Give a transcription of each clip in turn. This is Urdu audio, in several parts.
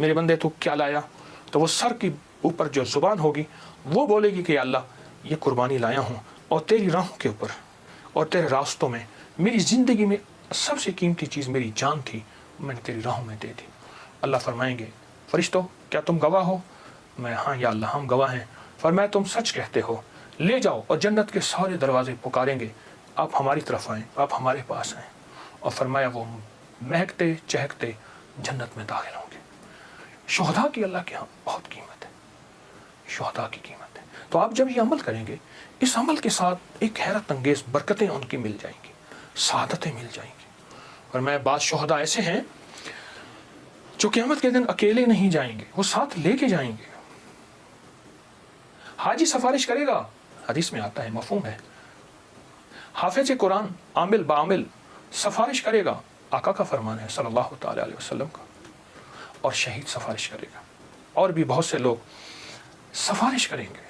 میرے بندے تو کیا لایا؟ تو وہ سر کی اوپر جو زبان ہوگی وہ بولے گی کہ اللہ یہ قربانی لایا ہوں اور تیری راہوں کے اوپر اور تیرے راستوں میں، میری زندگی میں سب سے قیمتی چیز میری جان تھی، میں نے تیری راہوں میں دے دی۔ اللہ فرمائیں گے فرشتوں کیا تم گواہ ہو؟ میں ہاں یا اللہ ہم گواہ ہیں۔ فرمایا تم سچ کہتے ہو، لے جاؤ، اور جنت کے سارے دروازے پکاریں گے آپ ہماری طرف آئیں، آپ ہمارے پاس آئیں، اور فرمایا وہ مہکتے چہکتے جنت میں داخل ہوں گے۔ شہداء کی اللہ کے ہاں بہت قیمت ہے، شہداء کی قیمت ہے۔ تو آپ جب یہ عمل کریں گے، اس عمل کے ساتھ ایک حیرت انگیز برکتیں ان کی مل جائیں گی، سعادتیں مل جائیں گی۔ اور میں بعض شہداء ایسے ہیں جو قیامت کے دن اکیلے نہیں جائیں گے، وہ ساتھ لے کے جائیں گے۔ حاجی سفارش کرے گا، حدیث میں آتا ہے، مفہوم ہے۔ حافظ قرآن عامل بعامل سفارش کرے گا، آقا کا فرمان ہے صلی اللہ تعالی علیہ وسلم کا، اور شہید سفارش کرے گا، اور بھی بہت سے لوگ سفارش کریں گے۔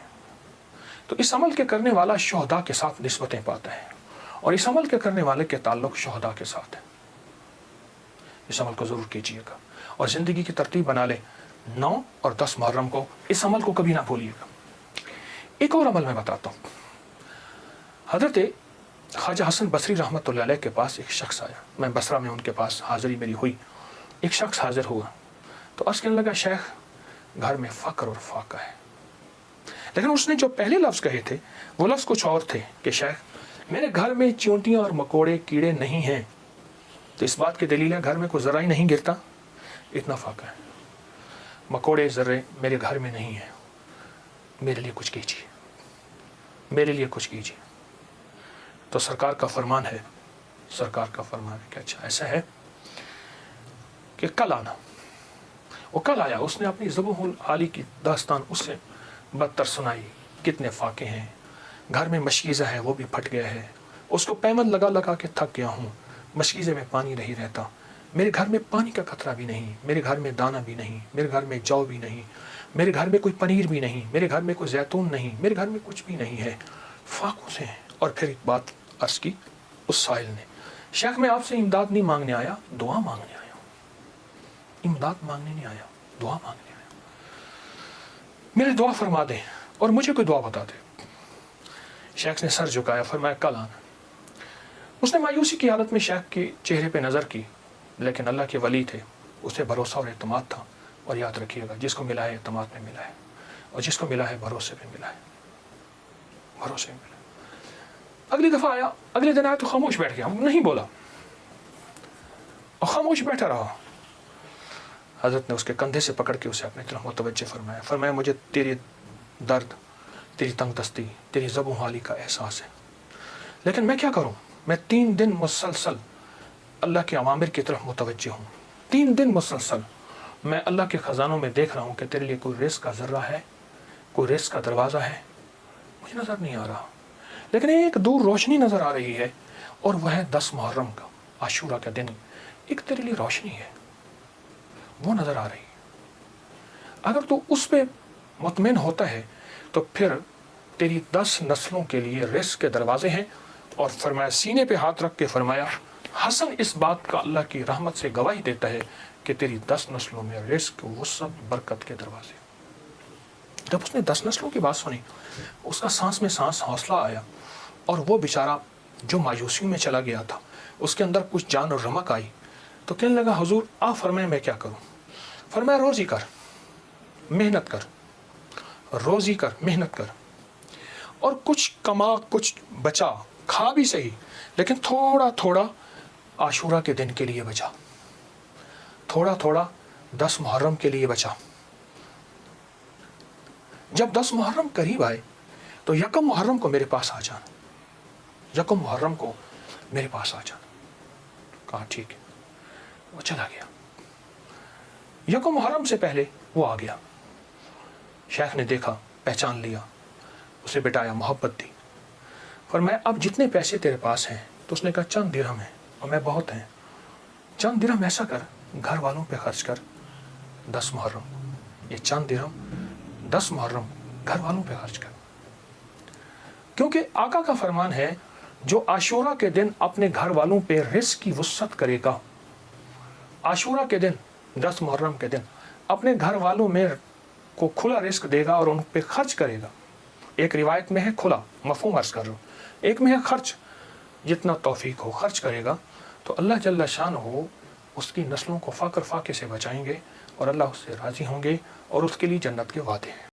تو اس عمل کے کرنے والا شہداء کے ساتھ نسبتیں پاتا ہے، اور اس عمل کے کرنے والے کے تعلق شہداء کے ساتھ ہے۔ اس عمل کو ضرور کیجیے گا، اور زندگی کی ترتیب بنا لے، 9 اور 10 محرم کو اس عمل کو کبھی نہ بھولیے گا۔ ایک اور عمل میں بتاتا ہوں۔ حضرت خواجہ حسن بصری رحمۃ اللہ علیہ کے پاس ایک شخص آیا، میں بصرہ میں ان کے پاس حاضری میری ہوئی، ایک شخص حاضر ہوا تو عرض کرنے لگا شیخ گھر میں فقر اور فاقہ ہے، لیکن اس نے جو پہلے لفظ کہے تھے وہ لفظ کچھ اور تھے کہ شیخ میرے گھر میں چیونٹیاں اور مکوڑے کیڑے نہیں ہیں، تو اس بات کی دلیل ہے گھر میں کوئی ذرہ ہی نہیں گرتا، اتنا فاقہ ہے، مکوڑے ذرے میرے گھر میں نہیں ہیں، میرے لیے کچھ کیجیے، میرے لیے کچھ کیجیے۔ تو سرکار کا فرمان ہے، سرکار کا فرمان ہے کہ اچھا ایسا ہے کہ کل آنا۔ وہ کل آیا، اس نے اپنی ذبح العالی کی داستان اس سے بدتر سنائی، کتنے فاقے ہیں، گھر میں مشکیزہ ہے وہ بھی پھٹ گیا ہے، اس کو پیمن لگا لگا کے تھک گیا ہوں، مشکیزے میں پانی نہیں رہتا، میرے گھر میں پانی کا قطرہ بھی نہیں، میرے گھر میں دانہ بھی نہیں، میرے گھر میں جو بھی نہیں، میرے گھر میں کوئی پنیر بھی نہیں، میرے گھر میں کوئی زیتون نہیں، میرے گھر میں کچھ بھی نہیں ہے، فاقوں سے ہیں۔ اور پھر ایک بات عرض کی اس سائل نے، شیخ میں آپ سے امداد نہیں مانگنے آیا، دعا مانگنے آیا ہوں، امداد مانگنے نہیں آیا، دعا مانگنے آیا، میرے دعا فرما دیں اور مجھے کوئی دعا بتا دے۔ شیخ نے سر جھکایا، فرمایا کل آنا۔ اس نے مایوسی کی حالت میں شیخ کے چہرے پہ نظر کی، لیکن اللہ کے ولی تھے، اسے بھروسہ اور اعتماد تھا، اور یاد رکھیے گا جس کو ملا ہے اعتماد میں ملا ہے، اور جس کو ملا ہے بھروسے پہ ملا ہے، بھروسے میں ملا ہے۔ اگلی دفعہ آیا، اگلے دن آیا تو خاموش بیٹھ گیا، نہیں بولا اور خاموش بیٹھا رہا۔ حضرت نے اس کے کندھے سے پکڑ کے اسے اپنی طرف متوجہ فرمایا، فرمایا مجھے تیری درد، تیری تنگ دستی، تیری ذبح حالی کا احساس ہے، لیکن میں کیا کروں، میں 3 دن مسلسل اللہ کے اوامر کی طرف متوجہ ہوں، 3 دن مسلسل میں اللہ کے خزانوں میں دیکھ رہا ہوں کہ تیرے لیے کوئی رزق کا ذرہ ہے، کوئی رزق کا دروازہ ہے، مجھے نظر نہیں آ رہا، لیکن ایک دور روشنی نظر آ رہی ہے، اور وہ ہے 10 محرم کا عاشورہ کا دن، ایک تیرے لیے روشنی ہے، وہ نظر آ رہی ہے۔ اگر تو اس پہ مطمئن ہوتا ہے تو پھر تیری 10 نسلوں کے لیے رزق کے دروازے ہیں۔ اور فرمایا سینے پہ ہاتھ رکھ کے فرمایا حسن اس بات کا اللہ کی رحمت سے گواہی دیتا ہے کہ تیری 10 نسلوں میں رزق، وسعت، برکت کے دروازے۔ جب اس نے 10 نسلوں کی بات سنی، اس کا سانس میں سانس حوصلہ آیا، اور وہ بیچارہ جو مایوسیوں میں چلا گیا تھا اس کے اندر کچھ جان اور رمق آئی، تو کہنے لگا حضور آپ فرمائیں میں کیا کروں؟ فرمایا روزی کر، محنت کر، روزی کر، محنت کر، اور کچھ کما، کچھ بچا، کھا بھی صحیح، لیکن تھوڑا تھوڑا عاشورہ کے دن کے لیے بچا، تھوڑا تھوڑا 10 محرم کے لیے بچا۔ جب 10 محرم قریب آئے تو 1 محرم کو میرے پاس آ جانا، 1 محرم کو میرے پاس آ جانا۔ کہا ٹھیک ہے، وہ چلا گیا۔ 1 محرم سے پہلے وہ آ گیا، شیخ نے دیکھا، پہچان لیا، اسے بٹایا، محبت دی، فرمایا اب جتنے پیسے تیرے پاس ہیں، تو اس نے کہا چند درہم ہیں، اور میں بہت ہیں، چند درہم ایسا کر گھر والوں پہ خرچ کر 10 محرم، یہ چند درہم 10 محرم گھر والوں پہ خرچ کر، کیونکہ آقا کا فرمان ہے جو عاشورہ کے دن اپنے گھر والوں پہ رزق کی وسعت کرے گا، عاشورہ کے دن، 10 محرم کے دن اپنے گھر والوں میں کو کھلا رزق دے گا اور ان پہ خرچ کرے گا. ایک روایت میں ہے کھلا، مفہوم عرض کر رہا ہوں. ایک میں ہے خرچ، جتنا توفیق ہو خرچ کرے گا تو اللہ جل شان ہو اس کی نسلوں کو فقر فاقے سے بچائیں گے اور اللہ اس سے راضی ہوں گے اور اس کے لیے جنت کے وعدے ہیں.